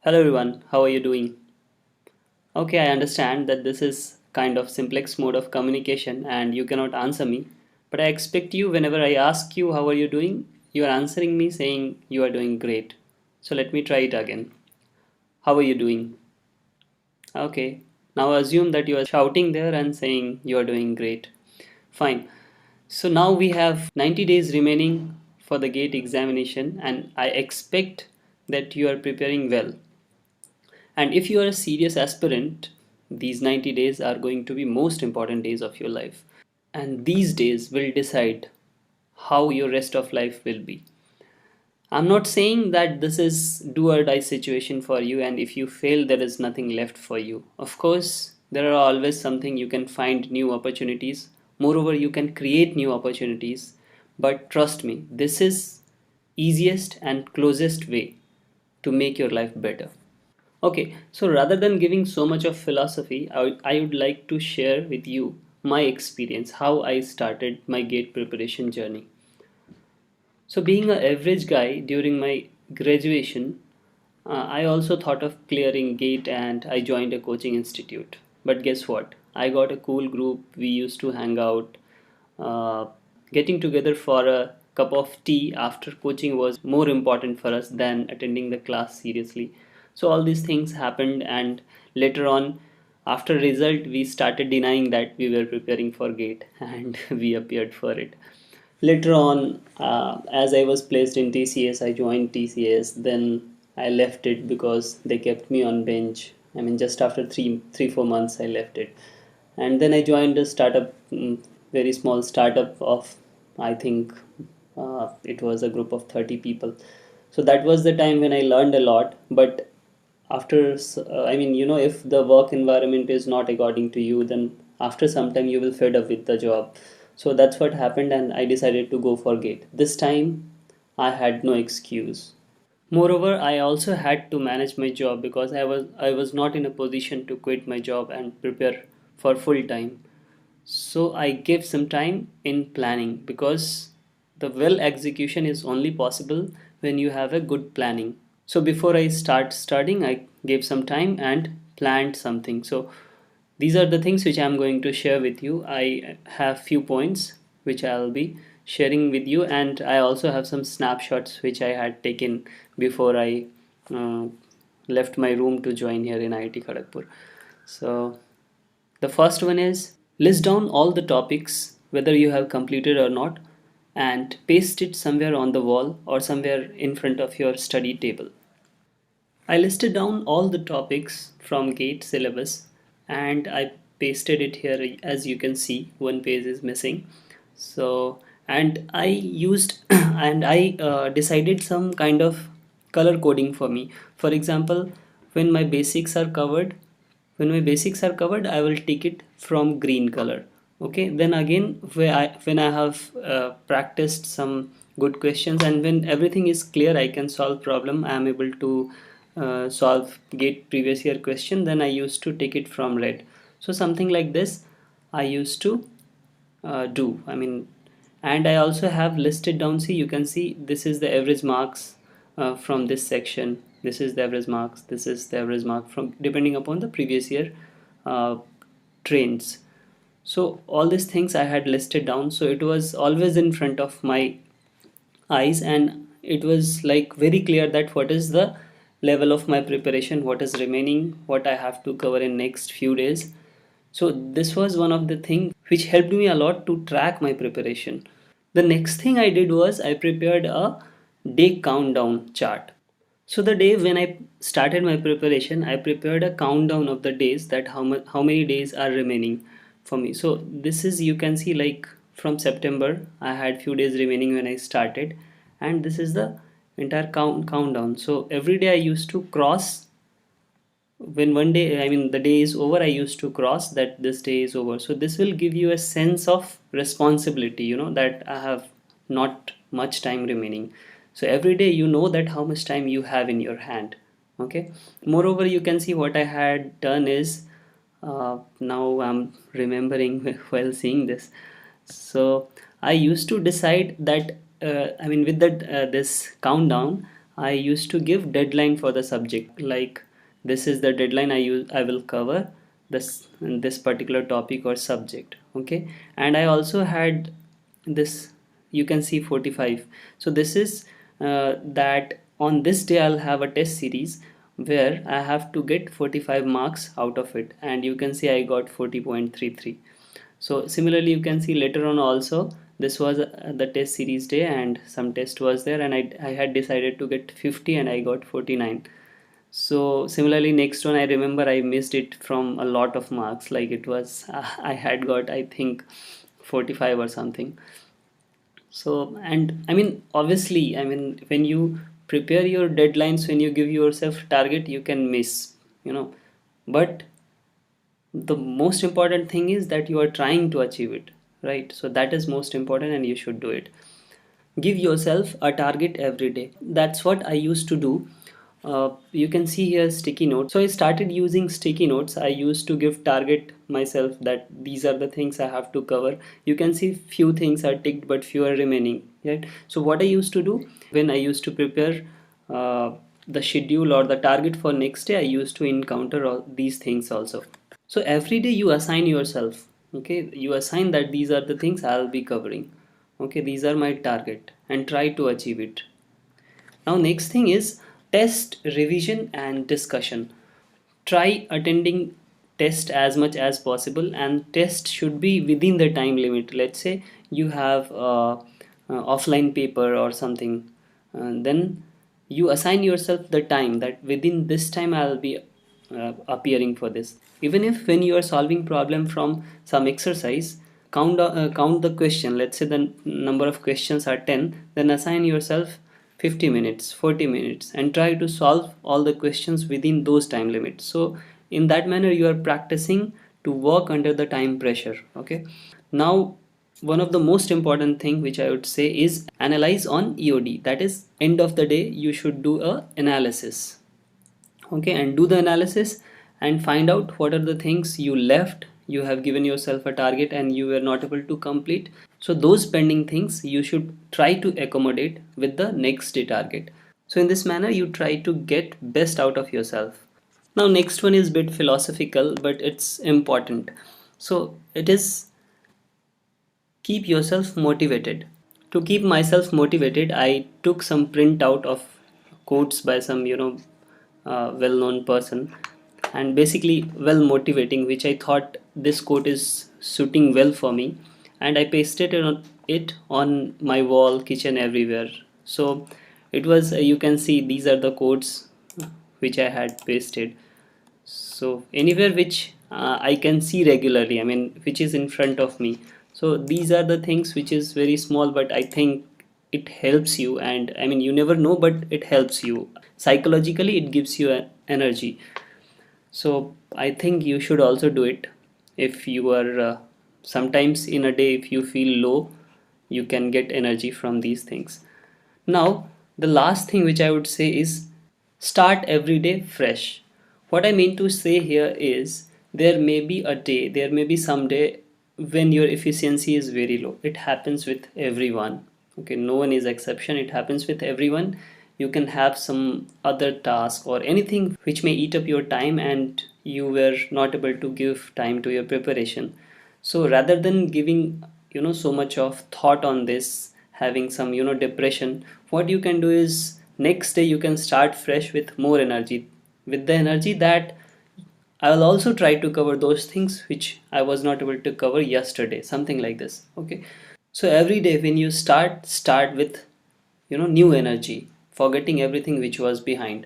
Hello everyone, how are you doing? Okay, I understand that this is kind of simplex mode of communication and you cannot answer me, but I expect you whenever I ask you how are you doing, you are answering me saying you are doing great. So let me try it again. How are you doing? Okay, now assume that you are shouting there and saying you are doing great. Fine. So now we have 90 days remaining for the gate examination and I expect that you are preparing well. And if you are a serious aspirant, these 90 days are going to be most important days of your life. And these days will decide how your rest of life will be. I'm not saying that this is do or die situation for you and if you fail there is nothing left for you. Of course, there are always something you can find new opportunities. Moreover, you can create new opportunities. But trust me, this is easiest and closest way to make your life better. Okay, so rather than giving so much of philosophy, I would like to share with you my experience, how I started my GATE preparation journey. So, being an average guy during my graduation, I also thought of clearing GATE and I joined a coaching institute. But guess what? I got a cool group. We used to hang out. Getting together for a cup of tea after coaching was more important for us than attending the class seriously. So all these things happened, and later on, after result, we started denying that we were preparing for GATE, and we appeared for it. Later on, as I was placed in TCS, I joined TCS. Then I left it because they kept me on bench. I mean, just after 4 months, I left it, and then I joined a startup, very small startup of, I think, it was a group of 30 people. So that was the time when I learned a lot. But after, I mean, if the work environment is not according to you, then after some time you will fed up with the job. So that's what happened, and I decided to go for GATE. This time I had no excuse. Moreover, I also had to manage my job because I was not in a position to quit my job and prepare for full time. So I gave some time in planning because the well execution is only possible when you have a good planning. So before I start studying, I gave some time and planned something. So these are the things which I'm going to share with you. I have few points which I'll be sharing with you, and I also have some snapshots which I had taken before I uh, left my room to join here in IIT Kharagpur. So the first one is list down all the topics whether you have completed or not and paste it somewhere on the wall or somewhere in front of your study table. I listed down all the topics from GATE syllabus and I pasted it here. As you can see, one page is missing. So, and I used and I decided some kind of color coding for me. For example, when my basics are covered, I will take it from green color. Okay, then again, when I have practiced some good questions and when everything is clear, I can solve problem, I am able to solve GATE previous year question, then I used to take it from red. So something like this I used to do. I mean, and I also have listed down, see, you can see this is the average marks from this section, this is the average marks, this is the average mark from depending upon the previous year uh, trends. So all these things I had listed down, so it was always in front of my eyes and it was like very clear that what is the level of my preparation, what is remaining, what I have to cover in next few days. So this was one of the things which helped me a lot to track my preparation. The next thing I did was I prepared a day countdown chart. So the day when I started my preparation, I prepared a countdown of the days, that how many days are remaining for me. So this is, you can see, like from September, I had few days remaining when I started, and this is the entire countdown. So every day I used to cross, when one day, I mean the day is over, I used to cross that this day is over. So this will give you a sense of responsibility, that I have not much time remaining. So every day you know that how much time you have in your hand. Okay, moreover, you can see what I had done is, now I'm remembering while seeing this. So I used to decide that, I mean, with that this countdown, I used to give deadline for the subject, like this is the deadline I will cover this particular topic or subject. Okay, and I also had this, you can see 45. So this is that on this day I'll have a test series where I have to get 45 marks out of it, and you can see I got 40.33. So similarly you can see later on also, this was the test series day and some test was there, and I had decided to get 50 and I got 49. So similarly next one, I remember I missed it from a lot of marks, like it was I had got, I think, 45 or something. So, and I mean, obviously, I mean, when you prepare your deadlines, when you give yourself target, you can miss, you know, but the most important thing is that you are trying to achieve it, right? So that is most important and you should do it. Give yourself a target every day. That's what I used to do. You can see here sticky notes. So I started using sticky notes. I used to give target myself that these are the things I have to cover. You can see few things are ticked but few are remaining, right? So what I used to do when I used to prepare uh, the schedule or the target for next day, I used to encounter all these things also. So every day you assign yourself, okay, you assign that these are the things I'll be covering, okay, these are my target, and try to achieve it. Now next thing is test, revision and discussion. Try attending test as much as possible, and test should be within the time limit. Let's say you have offline paper or something, then you assign yourself the time that within this time I'll be appearing for this. Even if when you are solving problem from some exercise, count the question. Let's say the number of questions are 10, then assign yourself 50 minutes, 40 minutes, and try to solve all the questions within those time limits. So in that manner you are practicing to work under the time pressure. Okay, now one of the most important thing which I would say is analyze on EOD. That is, end of the day you should do a analysis, okay, and do the analysis and find out what are the things you left. You have given yourself a target and you were not able to complete, so those pending things you should try to accommodate with the next day target. So in this manner you try to get best out of yourself. Now next one is bit philosophical but it's important. So it is keep yourself motivated. To keep myself motivated, I took some printout of quotes by some, well-known person, and basically well motivating, which I thought this quote is suiting well for me, and I pasted it on my wall, kitchen, everywhere. So it was, you can see these are the quotes which I had pasted. So anywhere which I can see regularly, I mean which is in front of me. So these are the things which is very small, but I think it helps you, and I mean you never know, but it helps you psychologically, it gives you energy. So I think you should also do it. If you are sometimes in a day, if you feel low, you can get energy from these things. Now the last thing which I would say is start every day fresh. What I mean to say here is there may be a day, there may be some day when your efficiency is very low. It happens with everyone. Okay, no one is exception. It happens with everyone. You can have some other task or anything which may eat up your time and you were not able to give time to your preparation. So rather than giving, so much of thought on this, having some, depression, what you can do is next day you can start fresh with more energy, with the energy that I will also try to cover those things which I was not able to cover yesterday, something like this. Okay, so every day when you start with, new energy, forgetting everything which was behind.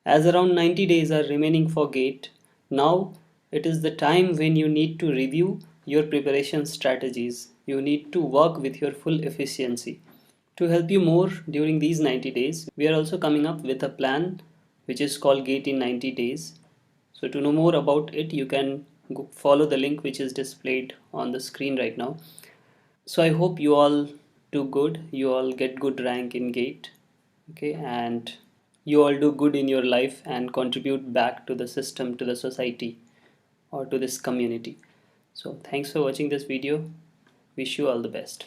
As around 90 days are remaining for gate, now it is the time when you need to review your preparation strategies. You need to work with your full efficiency. To help you more during these 90 days, we are also coming up with a plan which is called Gate in 90 days. So to know more about it, you can follow the link which is displayed on the screen right now. So I hope you all do good, you all get good rank in Gate, okay, and you all do good in your life and contribute back to the system, to the society, or to this community. So thanks for watching this video. Wish you all the best.